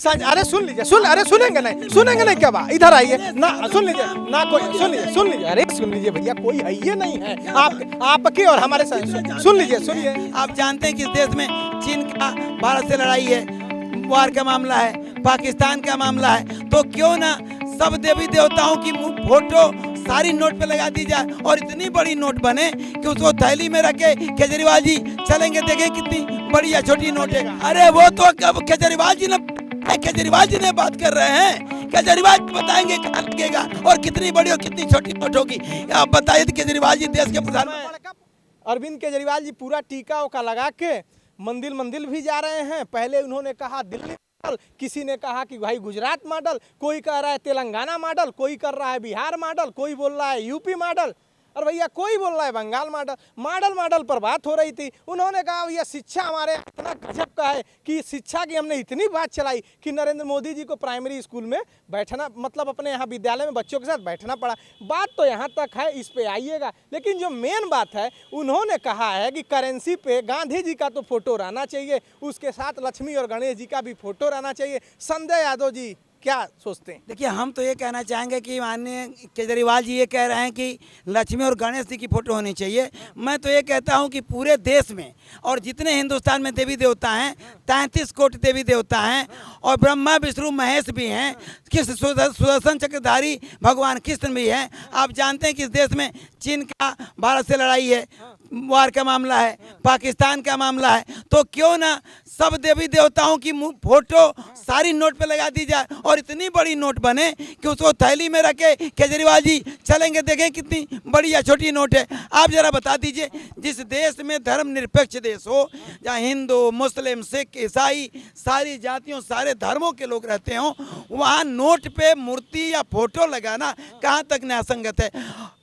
अरे सुन लीजिए, अरे सुनेंगे नहीं क्या बात, इधर आइए ना, सुन लीजिए ना, कोई सुन लीजिए, अरे सुन लीजिए भैया, कोई है ये नहीं है आपके और हमारे साथ, सुनिए। आप जानते हैं कि इस देश में चीन का भारत से लड़ाई है, वार का मामला है, पाकिस्तान का मामला है, तो क्यों ना सब देवी देवताओं की फोटो सारी नोट पे लगा दी जाए और इतनी बड़ी नोट बने कि उसको थैली में रखे केजरीवाल जी चलेंगे, देखें कितनी बड़ी या छोटी नोट है। अरे वो तो केजरीवाल जी ने बात कर रहे हैं, केजरीवाल बताएंगे कहाँ लगेगा और कितनी बड़ी और कितनी छोटी नोट होगी। आप बताइए केजरीवाल जी देश के प्रधानमंत्री अरविंद केजरीवाल जी पूरा टीका उका लगा के मंदिर भी जा रहे हैं। पहले उन्होंने कहा दिल्ली मॉडल, किसी ने कहा कि भाई गुजरात मॉडल, कोई कह रहा है तेलंगाना मॉडल, कोई कर रहा है बिहार मॉडल, कोई बोल रहा है यूपी मॉडल, और भैया कोई बोल रहा है बंगाल मॉडल पर बात हो रही थी। उन्होंने कहा भैया शिक्षा हमारे इतना गजब का है कि शिक्षा की हमने इतनी बात चलाई कि नरेंद्र मोदी जी को प्राइमरी स्कूल में बैठना, मतलब अपने यहाँ विद्यालय में बच्चों के साथ बैठना पड़ा। बात तो यहाँ तक है, इस पे आइएगा, लेकिन जो मेन बात है उन्होंने कहा है कि करेंसी पे गांधी जी का तो फोटो रहना चाहिए, उसके साथ लक्ष्मी और गणेश जी का भी फोटो रहना चाहिए। संजय यादव जी क्या सोचते हैं? देखिए, हम तो ये कहना चाहेंगे कि माननीय केजरीवाल जी ये कह रहे हैं कि लक्ष्मी और गणेश जी की फोटो होनी चाहिए। मैं तो ये कहता हूं कि पूरे देश में और जितने हिंदुस्तान में देवी देवता हैं, 33 कोटि देवी देवता हैं और ब्रह्मा विष्णु महेश भी हैं, कृष्ण सुदर्शन चक्रधारी भगवान कृष्ण भी हैं। आप जानते हैं कि इस देश में चीन का भारत से लड़ाई है, वार का मामला है, पाकिस्तान का मामला है, तो क्यों ना सब देवी देवताओं की फोटो सारी नोट पे लगा दी जाए और इतनी बड़ी नोट बने कि उसको थैली में रखे केजरीवाल जी चलेंगे, देखें कितनी बड़ी या छोटी नोट है। आप जरा बता दीजिए, जिस देश में धर्मनिरपेक्ष देश हो, जहाँ हिंदू मुस्लिम सिख ईसाई सारी जातियों सारे धर्मों के लोग रहते हों, वहाँ नोट पे मूर्ति या फोटो लगाना कहाँ तक न्यायसंगत है।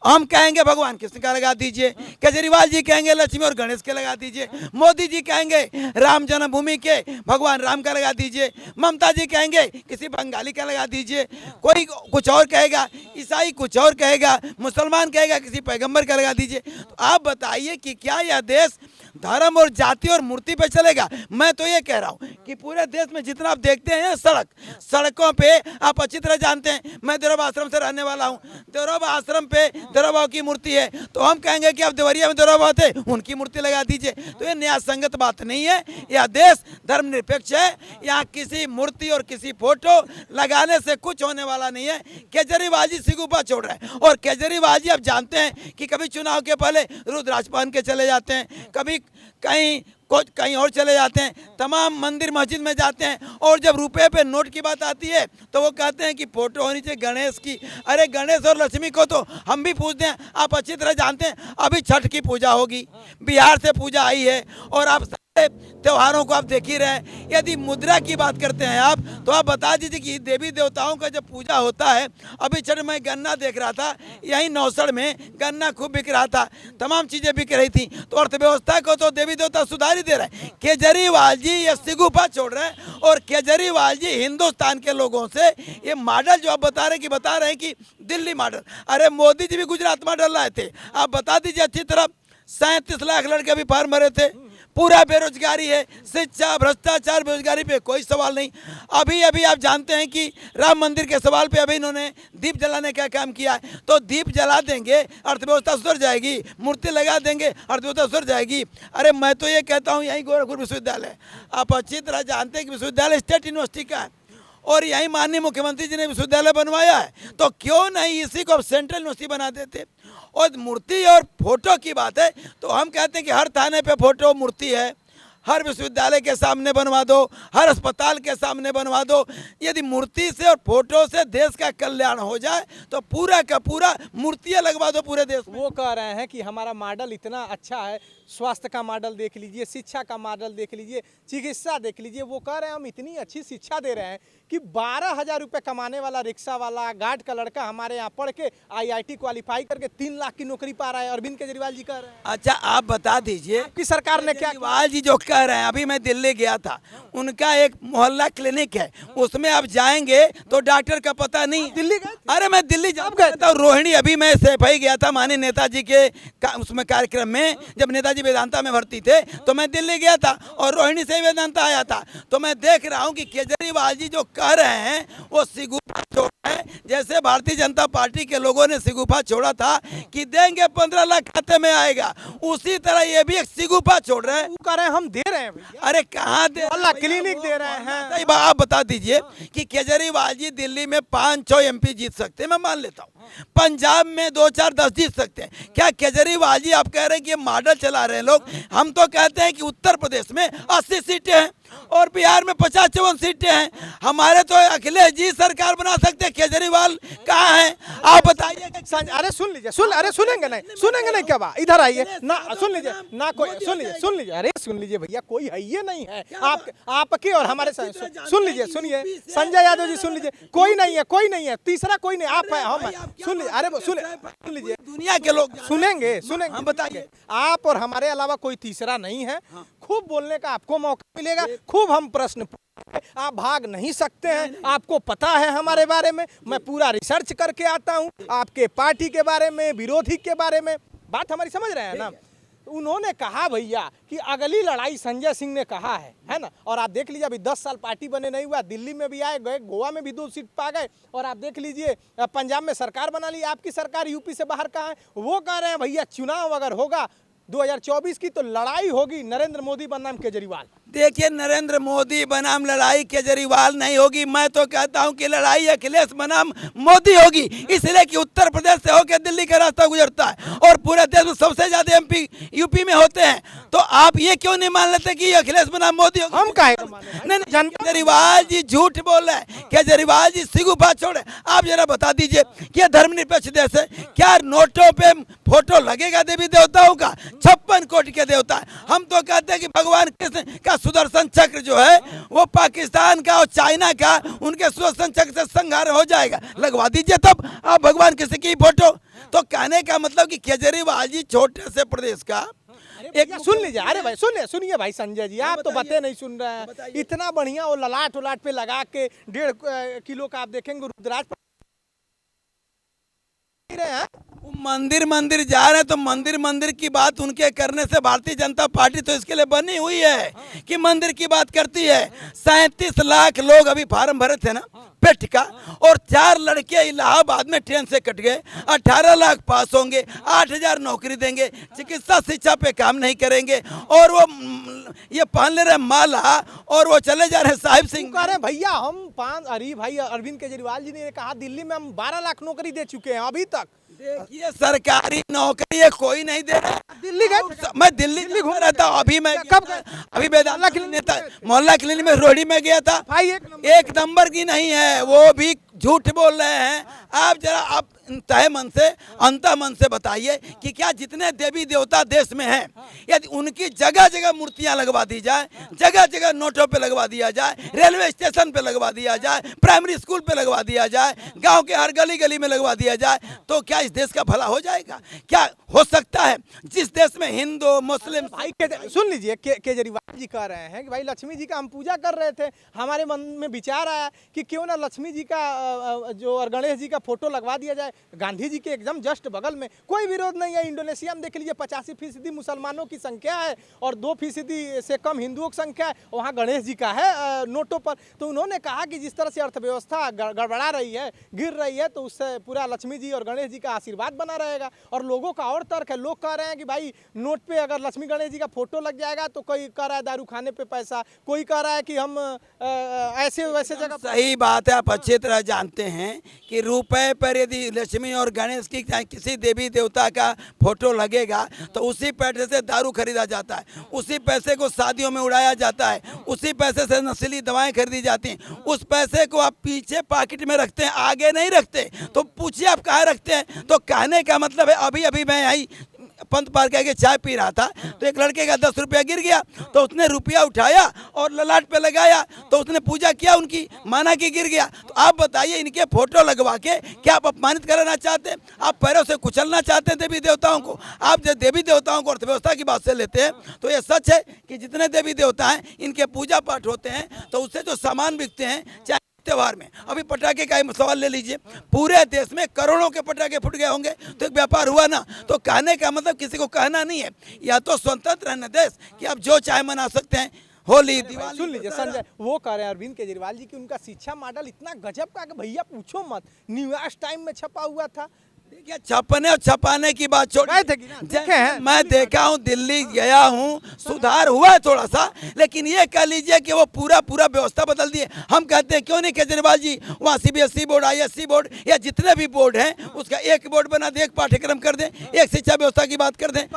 हम कहेंगे भगवान कृष्ण का लगा दीजिए, केजरीवाल जी कहेंगे लक्ष्मी और गणेश के लगा दीजिए, मोदी जी कहेंगे राम जन्मभूमि के भगवान राम का लगा दीजिए, ममता जी कहेंगे किसी बंगाली का लगा दीजिए, कोई कुछ और कहेगा, ईसाई कुछ और कहेगा, मुसलमान कहेगा किसी पैगंबर का लगा दीजिए। तो आप बताइए कि क्या यह देश धर्म और जाति और मूर्ति पे चलेगा? मैं तो ये कह रहा हूँ कि पूरे देश में जितना आप देखते हैं सड़कों पे आप अच्छी तरह जानते हैं, मैं देवराव आश्रम से रहने वाला हूँ, देवराव आश्रम पे देवराव की मूर्ति है, तो हम कहेंगे कि आप देवरिया में देवराव थे उनकी मूर्ति लगा दीजिए। तो ये न्याय संगत बात नहीं है। यह देश धर्मनिरपेक्ष है, यहाँ किसी मूर्ति और किसी फोटो लगाने से कुछ होने वाला नहीं है। केजरीवाल जी सिगुपा छोड़ रहे हैं और केजरीवाल जी आप जानते हैं कि कभी चुनाव के पहले रुद्राक्ष पहन के चले जाते हैं, कभी कहीं और चले जाते हैं, तमाम मंदिर मस्जिद में जाते हैं, और जब रुपए पे नोट की बात आती है तो वो कहते हैं कि फोटो होनी चाहिए गणेश की। अरे गणेश और लक्ष्मी को तो हम भी पूजते हैं, आप अच्छी तरह जानते हैं। अभी छठ की पूजा होगी, बिहार से पूजा आई है, और आप त्योहारों को आप देख ही रहे हैं। यदि मुद्रा की बात करते हैं आप, तो आप बता दीजिए कि देवी देवताओं का जब पूजा होता है, अभी छठ में गन्ना देख रहा था, यही नौसड़ में गन्ना खूब बिक रहा था, तमाम चीजें बिक रही थी, तो अर्थव्यवस्था को तो देवी देवता सुधार ही दे रहे हैं। केजरीवाल जी ये सिगुफा छोड़ रहे हैं, और केजरीवाल जी हिंदुस्तान के लोगों से ये मॉडल जो आप बता रहे हैं कि दिल्ली मॉडल, अरे मोदी जी भी गुजरात मॉडल लाए थे। आप बता दीजिए अच्छी तरह, 37 लाख लड़के भी फार्म भरे थे, पूरा बेरोजगारी है, शिक्षा भ्रष्टाचार बेरोजगारी पे कोई सवाल नहीं। अभी आप जानते हैं कि राम मंदिर के सवाल पे अभी इन्होंने दीप जलाने का काम किया है, तो दीप जला देंगे अर्थव्यवस्था सुधर जाएगी, मूर्ति लगा देंगे अर्थव्यवस्था सुधर जाएगी। अरे मैं तो ये कहता हूँ, यही गोरखपुर विश्वविद्यालय आप अच्छी तरह जानते हैं कि विश्वविद्यालय स्टेट यूनिवर्सिटी का है, और यही माननीय मुख्यमंत्री जी ने विश्वविद्यालय बनवाया है, तो क्यों नहीं इसी को सेंट्रल यूनिवर्सिटी बना देते। और मूर्ति और फोटो की बात है तो हम कहते हैं कि हर थाने पे फोटो मूर्ति है, हर विश्वविद्यालय के सामने बनवा दो, हर अस्पताल के सामने बनवा दो। यदि मूर्ति से और फोटो से देश का कल्याण हो जाए तो पूरा का पूरा मूर्तियां लगवा दो पूरे देश में। वो कह रहे हैं कि हमारा मॉडल इतना अच्छा है, स्वास्थ्य का मॉडल देख लीजिए, शिक्षा का मॉडल देख लीजिए, चिकित्सा देख लीजिए। वो कह रहे हैं हम इतनी अच्छी शिक्षा दे रहे हैं कि 12,000 रुपये कमाने वाला रिक्शा वाला, गार्ड का लड़का हमारे यहाँ पढ़ के IIT क्वालिफाई करके 3 लाख की नौकरी पा रहा है। अरविंद केजरीवाल जी कह रहे हैं। अच्छा, आप बता दीजिए कि सरकार ने क्या, केजरीवाल जी जो कह रहे हैं, अभी मैं दिल्ली गया था, उनका एक मोहल्ला क्लिनिक है, उसमें आप जाएंगे तो डॉक्टर का पता नहीं। दिल्ली गए? अरे मैं दिल्ली गया था, रोहिणी, अभी मैं सफाई गया था माननीय नेताजी के उसमें कार्यक्रम में, जब नेताजी जी वेदांता में भर्ती थे तो मैं दिल्ली गया था और रोहिणी से वेदांता आया था। तो मैं देख रहा हूँ कि केजरीवाल जी जो कह रहे हैं वो सिगुफा छोड़ रहे हैं। जैसे भारतीय जनता पार्टी के लोगों ने सिगुफा छोड़ा था कि देंगे 15 लाख खाते में आएगा, उसी तरह ये भी एक सिगुफा छोड़ रहे हैं। वो कह रहे हैं हम दे रहे हैं भैया, अरे कहाँ दे, अल्लाह क्लिनिक दे रहे हैं। सही बात आप बता दीजिए कि केजरीवाल जी दिल्ली में 5-6 एमपी जीत सकते हैं, मैं मान लेता हूँ। पंजाब में 2-4-10 जीत सकते हैं। क्या केजरीवाल जी आप कह रहे हैं कि ये मॉडल चला रहे हैं लोग? हम तो कहते हैं कि उत्तर प्रदेश में 80 सीटें हैं और बिहार में 50-54 सीटें हैं। हमारे तो अखिलेश जी सरकार बना सकते हैं, केजरीवाल कहाँ है आप बताइए। अरे सुन लीजिए, अरे सुनेंगे नहीं क्या बात, इधर आइए ना, सुन लीजिए ना, कोई सुन लीजिए, अरे सुन लीजिए भैया, कोई है ये नहीं है आपके और हमारे सुन लीजिए, सुनिए संजय यादव जी, सुन लीजिए, कोई नहीं है, तीसरा कोई नहीं, आप है, हम है, सुन लीजिए, अरे सुन लीजिए, दुनिया के लोग सुनेंगे, हम बताइए, आप और हमारे अलावा कोई तीसरा नहीं है। खूब बोलने का आपको मौका मिलेगा, खूब हम प्रश्न, आप भाग नहीं सकते हैं, आपको पता है हमारे बारे में, मैं पूरा रिसर्च करके आता हूं आपके पार्टी के बारे में, विरोधी के बारे में, बात हमारी समझ रहे हैं ना। उन्होंने कहा भैया कि अगली लड़ाई संजय सिंह ने कहा है ना, और आप देख लीजिए अभी 10 साल पार्टी बने नहीं हुआ, दिल्ली में भी आए गए, गोवा में भी 2 सीट पा गए, और आप देख लीजिए पंजाब में सरकार बना ली। आपकी सरकार यूपी से बाहर कहाँ है? वो कह रहे हैं भैया चुनाव अगर होगा 2024 की तो लड़ाई होगी नरेंद्र मोदी बनाम केजरीवाल। देखिए, नरेंद्र मोदी बनाम लड़ाई केजरीवाल नहीं होगी, मैं तो कहता हूं कि लड़ाई अखिलेश बनाम मोदी होगी, इसलिए कि उत्तर प्रदेश से होकर दिल्ली का रास्ता गुजरता है और पूरे देश में सबसे ज्यादा एमपी यूपी में होते हैं। तो आप ये क्यों नहीं मान लेते कि अखिलेश बनाम मोदी होगी? हम काहे नहीं, केजरीवाल जी झूठ बोल रहे हैं, केजरीवाल जी सिगुफा छोड़े। आप जरा बता दीजिए कि यह धर्मनिरपेक्ष देश है क्या? नोटों पे फोटो लगेगा देवी देवताओं का? 56 कोटि के देवता है। हम तो कहते हैं कि भगवान कृष्ण का सुदर्शन चक्र जो है वो पाकिस्तान का और चाइना का, उनके सुदर्शन चक्र से संहार हो जाएगा, लगवा दीजिए तब आप भगवान कृष्ण की फोटो। तो कहने का मतलब कि केजरीवाल जी छोटे से प्रदेश का एक, सुन लीजिए, अरे भाई सुनिए भाई संजय जी, आप तो बातें नहीं सुन रहे हैं। इतना बढ़िया वो ललाट उलाट पे लगा के 1.5 किलो का आप देखेंगे रुद्राक्ष रहे हैं। मंदिर जा रहे हैं तो मंदिर की बात उनके करने से भारतीय जनता पार्टी तो इसके लिए बनी हुई है कि मंदिर की बात करती है। 37 लाख लोग अभी फार्म भरे थे ना पेट का, और 4 लड़के इलाहाबाद में ट्रेन से कट गए। 18 लाख पास होंगे, 8000 नौकरी देंगे, चिकित्सा शिक्षा पे काम नहीं करेंगे, और वो ये पहन ले रहे माला और वो चले जा रहे साहिब सिंह। कह रहे भैया हम अरे भाई अरविंद केजरीवाल जी ने कहा दिल्ली में हम 12 लाख नौकरी दे चुके हैं अभी तक। देखिए, सरकारी नौकरी कोई नहीं दे रहा। दिल्ली गए, मैं दिल्ली घूम रहा था, अभी मैं अभी वेदांता क्लिनिक मोहल्ला क्लिनिक में रोहिणी में गया था भाई, एक नंबर की नहीं है, वो भी झूठ बोल रहे हैं। आप जरा आप तहे मन से अंतः मन से बताइए कि क्या जितने देवी देवता देश में हैं, यदि उनकी जगह जगह मूर्तियां लगवा दी जाए, जगह जगह नोटों पे लगवा दिया जाए, रेलवे स्टेशन पे लगवा दिया जाए, प्राइमरी स्कूल पे लगवा दिया जाए, गांव के हर गली गली में लगवा दिया जाए, तो क्या इस देश का भला हो जाएगा? क्या हो सकता है जिस देश में हिंदू मुस्लिम? भाई सुन लीजिए, केजरीवाल जी कह रहे हैं कि भाई लक्ष्मी जी का हम पूजा कर रहे थे, हमारे मन में विचार आया कि क्यों ना लक्ष्मी जी का जो और गणेश जी का फोटो लगवा दिया जाए गांधी जी के एकदम जस्ट बगल में। कोई विरोध नहीं है। इंडोनेशिया में देख लीजिए 85% मुसलमानों की संख्या है और 2% से कम हिंदुओं की संख्या है, वहाँ गणेश जी का है नोटों पर। तो उन्होंने कहा कि जिस तरह से अर्थव्यवस्था गड़बड़ा रही है, गिर रही है, तो उससे पूरा लक्ष्मी जी और गणेश जी का आशीर्वाद बना रहेगा। और लोगों का और तर्क है, लोग कह रहे हैं कि भाई नोट पे अगर लक्ष्मी गणेश जी का फोटो लग जाएगा तो कोई कह रहा है दारू खाने पे पैसा, कोई कह रहा है कि हम ऐसे वैसे जगह। सही बात है, आप अच्छी तरह जानते हैं कि रुपए पर यदि लक्ष्मी और गणेश की किसी देवी देवता का फोटो लगेगा तो उसी पैसे से दारू खरीदा जाता है, उसी पैसे को शादियों में उड़ाया जाता है, उसी पैसे से नशीली दवाएं खरीदी जाती हैं। उस पैसे को आप पीछे पॉकेट में रखते हैं, आगे नहीं रखते। तो पूछिए आप कहाँ रखते हैं? तो कहने का मतलब है, अभी मैं आई पंत पार्क के चाय पी रहा था तो एक लड़के का 10 रुपया गिर गया, तो उसने रुपया उठाया और ललाट पे लगाया, तो उसने पूजा किया, उनकी माना कि गिर गया। तो आप बताइए, इनके फोटो लगवा के क्या आप अपमानित कराना चाहते हैं? आप पैरों से कुचलना चाहते हैं देवी देवताओं को? आप जब देवी देवताओं को अर्थव्यवस्था की बात से लेते हैं तो ये सच है कि जितने देवी देवता हैं इनके पूजा पाठ होते हैं तो उससे जो सामान बिकते हैं, चाहे त्योहार में। अभी पटाखे का ही सवाल ले लीजिए, पूरे देश में करोड़ों के पटाखे फूट गए होंगे तो एक व्यापार हुआ ना। तो कहने का मतलब किसी को कहना नहीं है, या तो स्वतंत्र है ना देश कि आप जो चाहे मना सकते हैं, होली दिवाली। सुन लीजिए संजय, वो कह रहे हैं अरविंद केजरीवाल जी की उनका शिक्षा मॉडल इतना गजब का कि भैया पूछो मत, न्यूयॉर्क टाइम में छपा हुआ था। देखिए छपने और छपाने की बात छोड़, गए थे कि ना? देखे हैं? मैं देखा हूँ, दिल्ली गया हूँ, सुधार हुआ है थोड़ा सा, लेकिन ये कह लीजिए कि वो पूरा व्यवस्था बदल दिए। हम कहते हैं क्यों नहीं केजरीवाल जी वहाँ CBSE बोर्ड, ISC बोर्ड या जितने भी बोर्ड हैं उसका एक बोर्ड बना दे, एक पाठ्यक्रम कर दें, एक शिक्षा व्यवस्था की बात कर दें।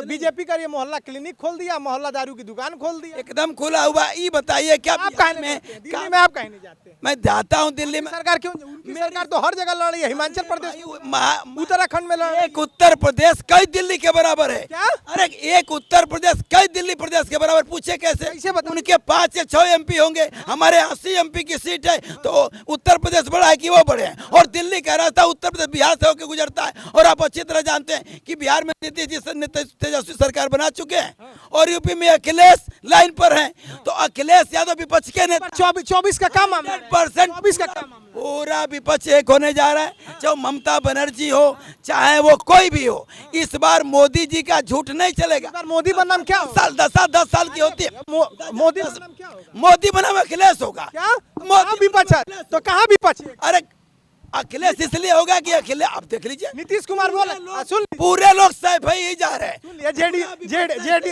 बीजेपी का ये मोहल्ला क्लिनिक खोल दिया, मोहल्ला दारू की दुकान खोल दिया, एकदम खुला हुआ। ये बताइए क्या आप कहीं में दिल्ली में आप कहीं नहीं जाते? मैं जाता हूँ दिल्ली में। सरकार क्यों? उनकी सरकार तो हर जगह लड़ रही है, हिमाचल प्रदेश, उत्तराखंड में लड़ रही है। एक उत्तर प्रदेश कई दिल्ली के बराबर है। क्या? अरे एक उत्तर प्रदेश कई दिल्ली प्रदेश के बराबर, पूछे कैसे? उनके 5 या 6 MP होंगे, हमारे 80 MP की सीट है। तो उत्तर प्रदेश बड़ा है कि वो बड़े हैं? और दिल्ली का रास्ता उत्तर प्रदेश बिहार से होकर गुजरता है। और आप अच्छी तरह जानते हैं कि बिहार में नीतीश जी तेजस्वी सरकार बना चुके हैं और यूपी में अखिलेश लाइन पर हैं। तो अखिलेश यादव विपक्ष के नेता, 24 का काम 100% का काम पूरा विपक्ष एक होने जा रहा है। चाहे ममता बनर्जी हो, चाहे वो कोई भी हो, इस बार मोदी जी का झूठ नहीं चलेगा। मोदी बनाम क्या होगा? 10 साल की होती है। मोदी बनाम क्या होगा? मोदी बनाम अखिलेश होगा। क्या मोदी विपक्ष है तो कहाँ विपक्ष है? अरे अखिलेश इसलिए होगा कि अखिलेश, आप देख लीजिए नीतीश कुमार बोले, सुन पूरे लोग साहब भाई ही जा रहे हैं।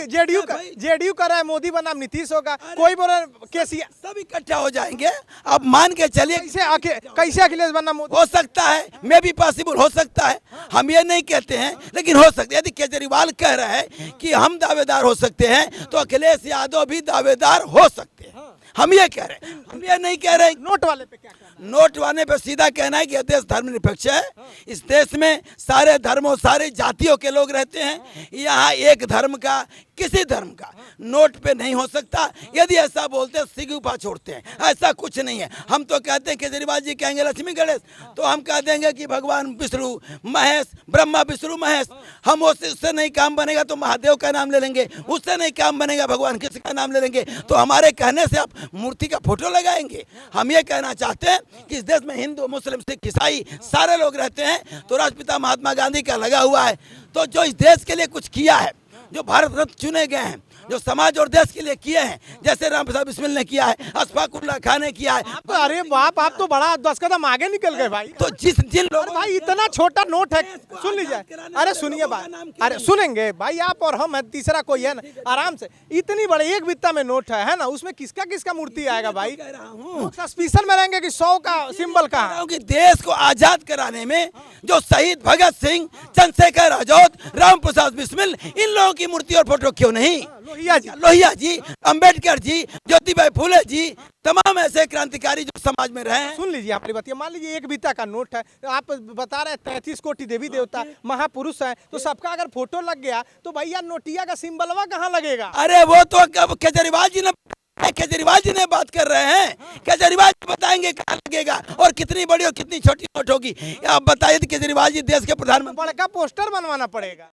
जेडीयू कर रहा है मोदी बनाम नीतीश होगा, कोई बोल रहा है केसीआर, सब इकट्ठा हो जाएंगे। आप मान के चलिए कैसे अखिलेश बनाम मोदी हो सकता है, मे भी पॉसिबल हो सकता है, हम ये नहीं कहते हैं, लेकिन हो सकता है। यदि केजरीवाल कह रहा है कि हम दावेदार हो सकते हैं तो अखिलेश यादव भी दावेदार हो सकते हैं। हम ये कह रहे हैं, हम ये नहीं कह रहे। नोट वाले पे क्या कहना? नोट वाले पे सीधा कहना है कि यह देश धर्मनिरपेक्ष है। इस देश में सारे धर्मों, सारी जातियों के लोग रहते हैं। यहाँ एक धर्म का, किसी धर्म का नोट पे नहीं हो सकता। यदि ऐसा बोलते सिगुफा छोड़ते हैं, ऐसा कुछ नहीं है। हम तो कहते हैं केजरीवाल जी कहेंगे लक्ष्मी गणेश, तो हम कह देंगे कि भगवान विष्णु महेश, ब्रह्मा विष्णु महेश। हम उससे नहीं काम बनेगा तो महादेव का नाम ले लेंगे, उससे नहीं काम बनेगा भगवान कृष्ण का नाम ले लेंगे। तो हमारे कहने से आप मूर्ति का फोटो लगाएंगे? हम ये कहना चाहते हैं कि इस देश में हिंदू, मुस्लिम, सिख, ईसाई सारे लोग रहते हैं। तो राष्ट्रपिता महात्मा गांधी का लगा हुआ है। तो जो इस देश के लिए कुछ किया है, जो भारत रत्न चुने गए हैं, जो समाज और देश के लिए किए हैं, जैसे राम प्रसाद बिस्मिल ने किया है, अशफाक उल्लाह खान ने किया है। अरे बाप, आप तो बड़ा 10 कदम आगे निकल गए भाई। तो जिन लोगों, भाई इतना छोटा नोट है, सुन लीजिए। अरे सुनिए बात, अरे सुनेंगे भाई, आप और हम है, तीसरा कोई है ना, आराम से। इतनी बड़े एक बित्ता में नोट है ना, उसमें किसका किसका मूर्ति आएगा भाई? सस्पिशन में रहेंगे कि 100 का सिंबल का। कि देश को आजाद कराने में जो शहीद भगत सिंह, चंद्रशेखर आजाद, राम प्रसाद बिस्मिल, इन लोगों की मूर्ति और फोटो क्यों नहीं? लोहिया जी, अंबेडकर जी, ज्योतिबा फुले जी, तमाम ऐसे क्रांतिकारी जो समाज में रहे हैं। सुन लीजिए आप बात, मान लीजिए एक बित्ता का नोट है, आप बता रहे हैं 33 कोटि देवी देवता महापुरुष हैं, तो सबका अगर फोटो लग गया तो भैया नोटिया का सिंबलवा कहाँ लगेगा? अरे वो तो केजरीवाल जी ने बात कर रहे हैं। केजरीवाल जी बताएंगे कहाँ लगेगा और कितनी बड़ी और कितनी छोटी नोट होगी। आप बताइए केजरीवाल जी देश के प्रधानमंत्री, बड़का पोस्टर बनवाना पड़ेगा।